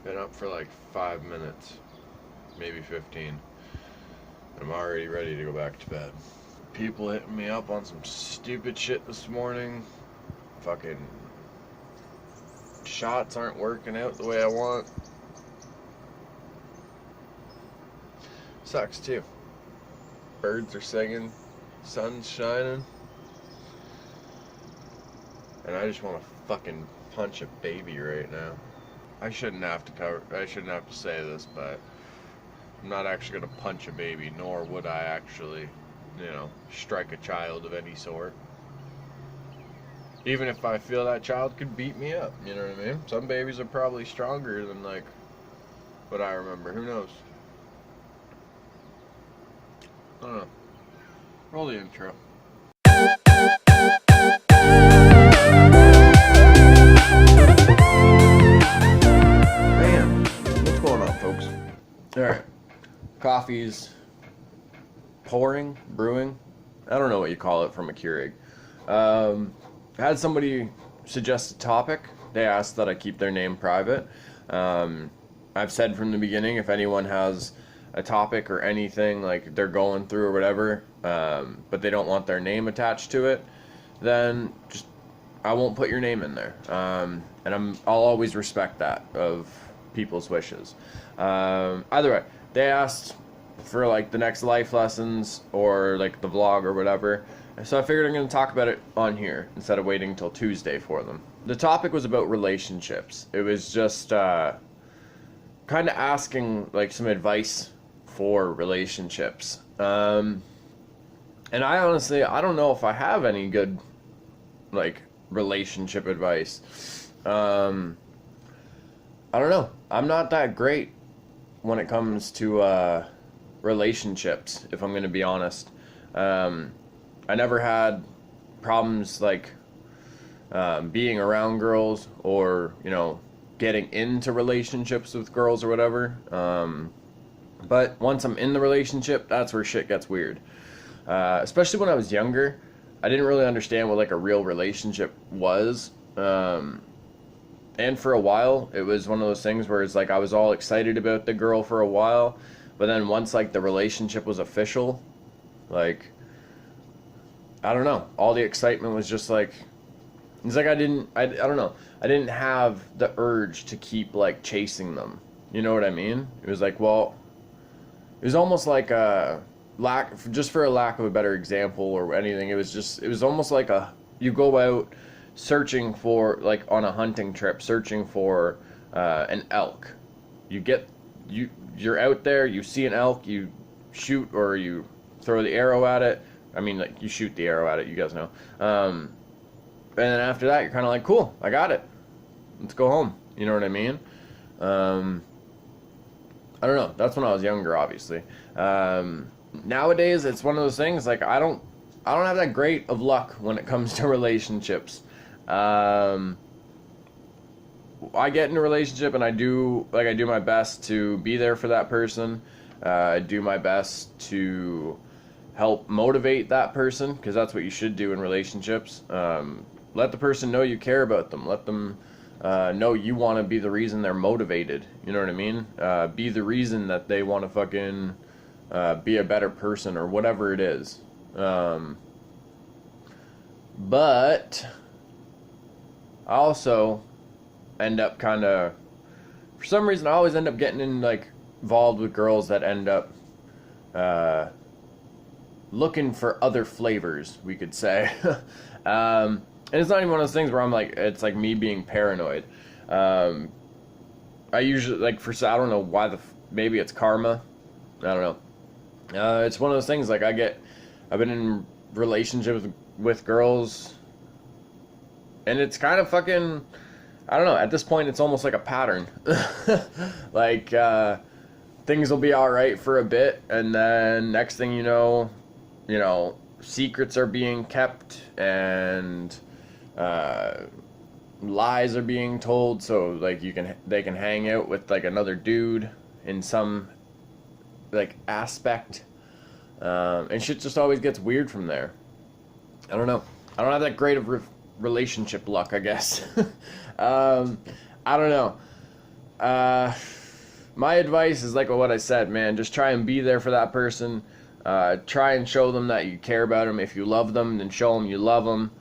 Been up for like 5 minutes, maybe 15. I'm already ready to go back to bed. People hitting me up on some stupid shit this morning. Fucking shots aren't working out the way I want. Sucks too. Birds are singing, sun's shining, and I just want to fucking punch a baby right now. I shouldn't have to say this, but I'm not actually gonna punch a baby, nor would I actually, strike a child of any sort. Even if I feel that child could beat me up, you know what I mean? Some babies are probably stronger than like what I remember. Who knows? I don't know. Roll the intro. Man, what's going on, folks? Alright. Coffee's brewing. I don't know what you call it from a Keurig. I had somebody suggest a topic. They asked that I keep their name private. I've said from the beginning, if anyone has a topic or anything like they're going through or whatever, but they don't want their name attached to it, then just I won't put your name in there. And I'll always respect that of people's wishes. Either way, they asked for like the next life lessons or like the vlog or whatever. So I figured I'm going to talk about it on here instead of waiting until Tuesday for them. The topic was about relationships. It was just kind of asking like some advice for relationships. And I honestly, I don't know if I have any good like relationship advice. I don't know. I'm not that great when it comes to relationships, if I'm going to be honest. I never had problems like being around girls or, getting into relationships with girls or whatever. But once I'm in the relationship, that's where shit gets weird. Especially when I was younger, I didn't really understand what like a real relationship was. And for a while, it was one of those things where it's like I was all excited about the girl for a while, but then once like the relationship was official, like I don't know, all the excitement was just like, it's like I don't know, I didn't have the urge to keep like chasing them. You know what I mean? It was like, well, it was almost like a just for a lack of a better example or anything, it was almost like you go out searching for, like on a hunting trip, searching for an elk. You're out there, you see an elk, you shoot or you throw the arrow at it. I mean, like, you shoot the arrow at it, you guys know. And then after that, you're kind of like, cool, I got it. Let's go home. You know what I mean? I don't know. That's when I was younger, obviously. Nowadays, it's one of those things, like, I don't have that great of luck when it comes to relationships. I get in a relationship and I do my best to be there for that person. I do my best to help motivate that person, because that's what you should do in relationships. Let the person know you care about them. Let them know you want to be the reason they're motivated. You know what I mean? Be the reason that they want to fucking be a better person or whatever it is. But I also end up kind of, for some reason, I always end up getting involved with girls that end up looking for other flavors, we could say. And it's not even one of those things where I'm like, it's like me being paranoid. I usually, I don't know why maybe it's karma. I don't know. It's one of those things, like I've been in relationships with girls, and it's kind of fucking, I don't know, at this point it's almost like a pattern. Like, things will be alright for a bit, and then next thing you know, secrets are being kept, and lies are being told, so like they can hang out with like another dude in some like aspect, and shit just always gets weird from there. I don't know. I don't have that great of relationship luck, I guess. I don't know. My advice is like what I said, man. Just try and be there for that person. Try and show them that you care about them. If you love them, then show them you love them.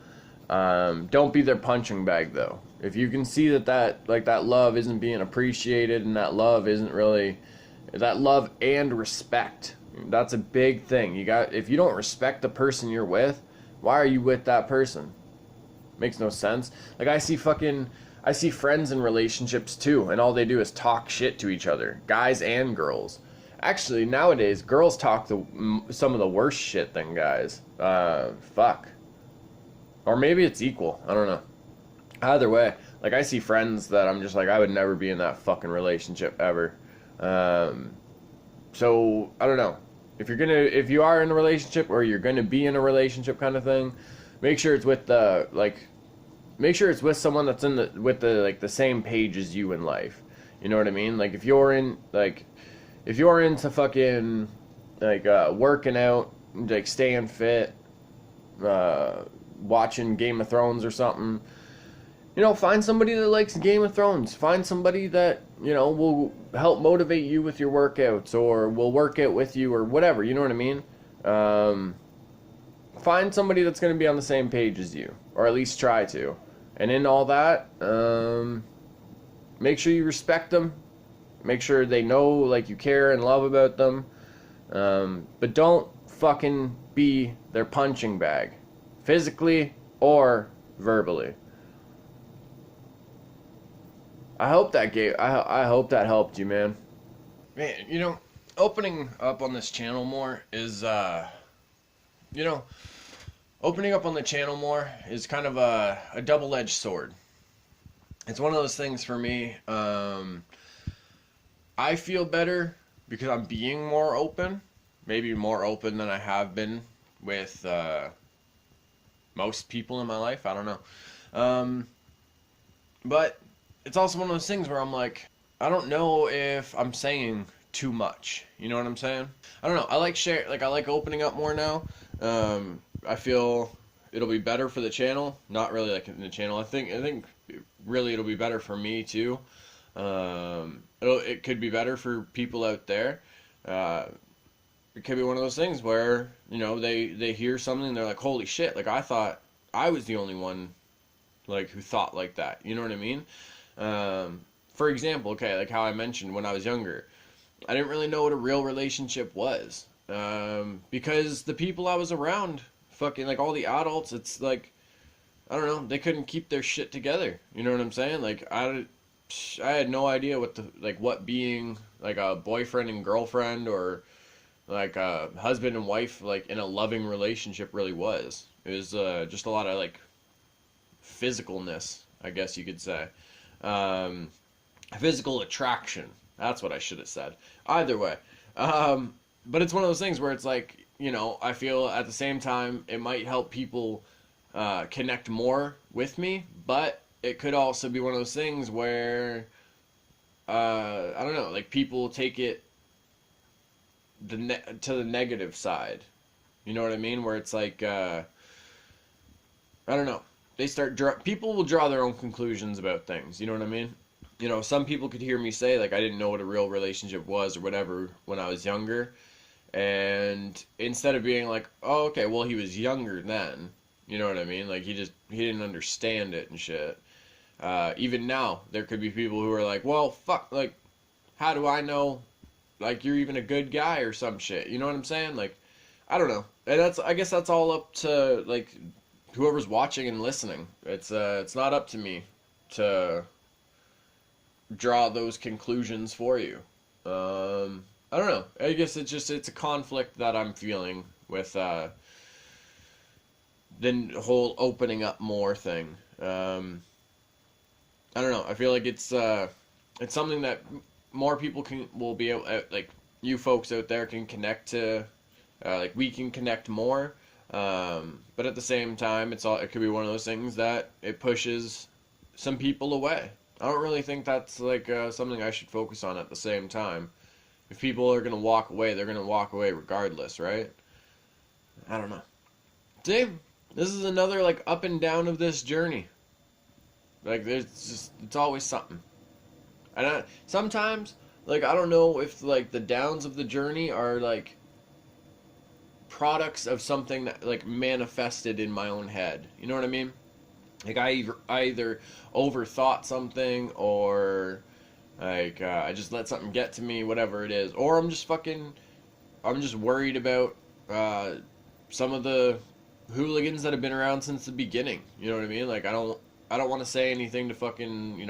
Don't be their punching bag, though. If you can see that love isn't being appreciated, and that love isn't really that love and respect. That's a big thing. If you don't respect the person you're with, why are you with that person? Makes no sense. Like I see friends in relationships too, and all they do is talk shit to each other, guys and girls. Actually, nowadays girls talk some of the worst shit than guys. Fuck. Or maybe it's equal. I don't know. Either way, like I see friends that I'm just like, I would never be in that fucking relationship ever. So I don't know. If you are in a relationship or you're gonna be in a relationship kind of thing, make sure it's with someone that's with the same page as you in life. You know what I mean? Like if you're into fucking working out, like staying fit, watching Game of Thrones or something, find somebody that likes Game of Thrones. Find somebody that, will help motivate you with your workouts or will work out with you or whatever, you know what I mean? Find somebody that's going to be on the same page as you, or at least try to. And in all that, make sure you respect them. Make sure they know, like, you care and love about them. But don't fucking be their punching bag, physically or verbally. I hope that helped you, man. Man, opening up on this channel more is, opening up on the channel more is kind of a double-edged sword. It's one of those things for me. I feel better because I'm being more open, maybe more open than I have been with most people in my life. I don't know. But it's also one of those things where I'm like, I don't know if I'm saying too much. You know what I'm saying? I don't know. I like opening up more now. I feel it'll be better for the channel. Not really like in the channel. I think really it'll be better for me too. It could be better for people out there. It could be one of those things where, they hear something and they're like, holy shit, like I thought I was the only one like who thought like that. You know what I mean? For example, okay, like how I mentioned when I was younger, I didn't really know what a real relationship was. Because the people I was around, fucking like all the adults, it's like, I don't know, they couldn't keep their shit together. You know what I'm saying? Like I had no idea what being like a boyfriend and girlfriend or like a husband and wife like in a loving relationship really was. It was just a lot of like physicalness, I guess you could say. Physical attraction. That's what I should have said. Either way. But it's one of those things where it's like, I feel at the same time it might help people connect more with me, but it could also be one of those things where, I don't know, like people take it to the negative side. You know what I mean? Where it's like, I don't know. People will draw their own conclusions about things. You know what I mean? Some people could hear me say, like, I didn't know what a real relationship was or whatever when I was younger. And instead of being like, oh, okay, well, he was younger then. You know what I mean? Like, he didn't understand it and shit. Even now, there could be people who are like, well, fuck, like, how do I know, like, you're even a good guy or some shit? You know what I'm saying? Like, I don't know. And I guess that's all up to, like, whoever's watching and listening. It's not up to me to draw those conclusions for you. I don't know. I guess it's a conflict that I'm feeling with the whole opening up more thing. I don't know. I feel like it's something that more people will be able, like you folks out there can connect to, like we can connect more. But at the same time, it could be one of those things that it pushes some people away. I don't really think that's like something I should focus on at the same time. If people are gonna walk away, they're gonna walk away regardless, right? I don't know. See, this is another like up and down of this journey. Like it's always something. And sometimes, like, I don't know if, like, the downs of the journey are, like, products of something that, like, manifested in my own head. You know what I mean? Like, I either overthought something, or, like, I just let something get to me, whatever it is. Or I'm just worried about some of the hooligans that have been around since the beginning. You know what I mean? Like, I don't want to say anything to fucking,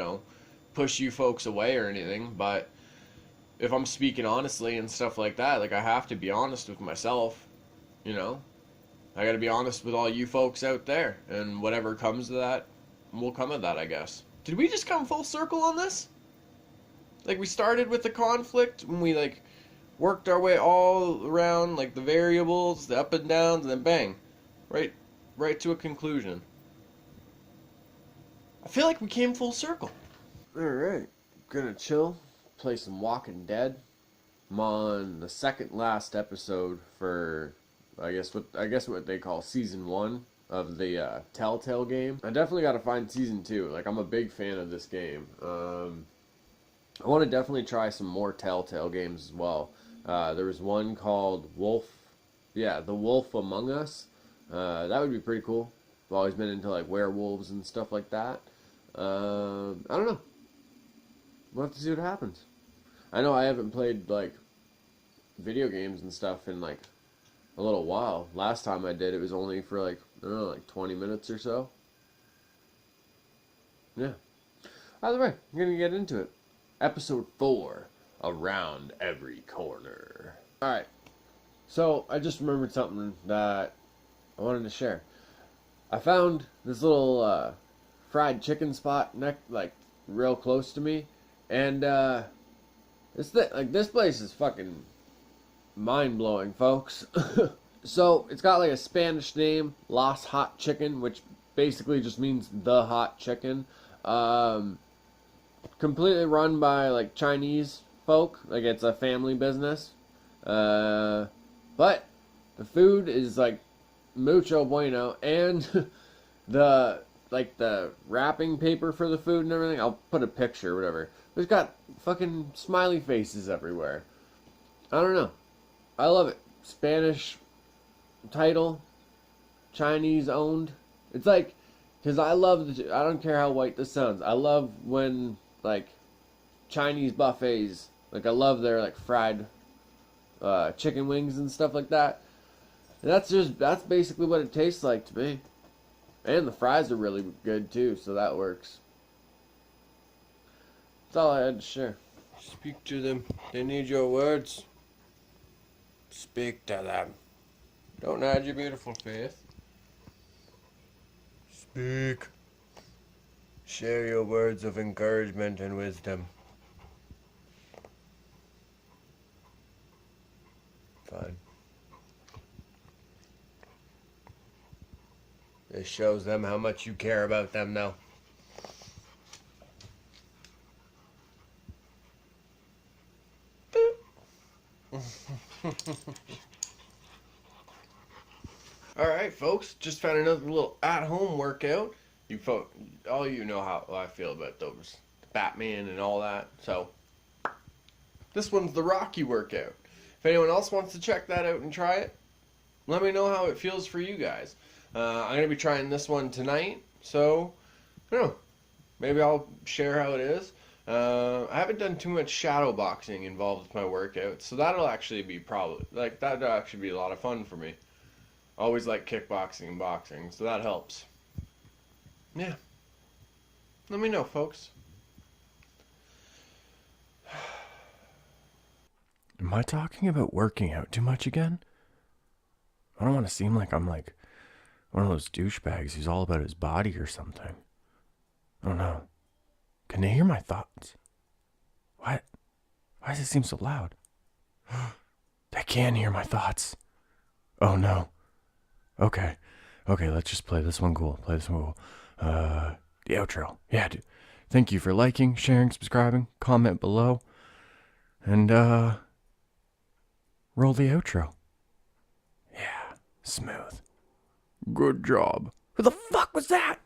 push you folks away or anything, but if I'm speaking honestly and stuff like that, like, I have to be honest with myself, you know? I got to be honest with all you folks out there, and whatever comes to that will come of that, I guess. Did we just come full circle on this? Like, we started with the conflict when we, like, worked our way all around, like, the variables, the up and downs, and then bang, right to a conclusion. I feel like we came full circle. Alright, gonna chill, play some Walking Dead. I'm on the second last episode for, I guess what they call season 1 of the Telltale game. I definitely gotta find season 2. Like, I'm a big fan of this game. I want to definitely try some more Telltale games as well. There was one called The Wolf Among Us. That would be pretty cool. I've always been into, like, werewolves and stuff like that. I don't know. We'll have to see what happens. I know I haven't played, like, video games and stuff in, like, a little while. Last time I did, it was only for, like, I don't know, like 20 minutes or so. Yeah. Either way, I'm gonna get into it. Episode 4, Around Every Corner. Alright, so I just remembered something that I wanted to share. I found this little fried chicken spot like real close to me, and this place is fucking mind-blowing, folks. So it's got like a Spanish name, Las Hot Chicken, which basically just means the hot chicken. Completely run by, like, Chinese folk. Like, it's a family business. But the food is, like, mucho bueno. And the wrapping paper for the food and everything, I'll put a picture or whatever. It's got fucking smiley faces everywhere. I don't know. I love it. Spanish title. Chinese owned. It's like, because I don't care how white this sounds. I love when, like, Chinese buffets, like, I love their, like, fried chicken wings and stuff like that. And that's basically what it tastes like to me. And the fries are really good too, so that works. That's all I had to share. Speak to them. They need your words. Speak to them. Don't hide your beautiful face. Speak. Share your words of encouragement and wisdom. Fine. This shows them how much you care about them now. Alright, folks, just found another little at-home workout. All you know how I feel about those Batman and all that. So, this one's the Rocky workout. If anyone else wants to check that out and try it, let me know how it feels for you guys. I'm going to be trying this one tonight, so, I don't know, maybe I'll share how it is. I haven't done too much shadow boxing involved with my workouts, so that'll actually be that'll actually be a lot of fun for me. I always like kickboxing and boxing, so that helps. Yeah. Let me know, folks. Am I talking about working out too much again? I don't want to seem like I'm like one of those douchebags who's all about his body or something. Oh no. Can they hear my thoughts? What? Why does it seem so loud? They can hear my thoughts. Oh no. Okay, let's just play this one cool. The outro. Yeah, dude. Thank you for liking, sharing, subscribing, comment below, and roll the outro. Yeah, smooth. Good job. Who the fuck was that?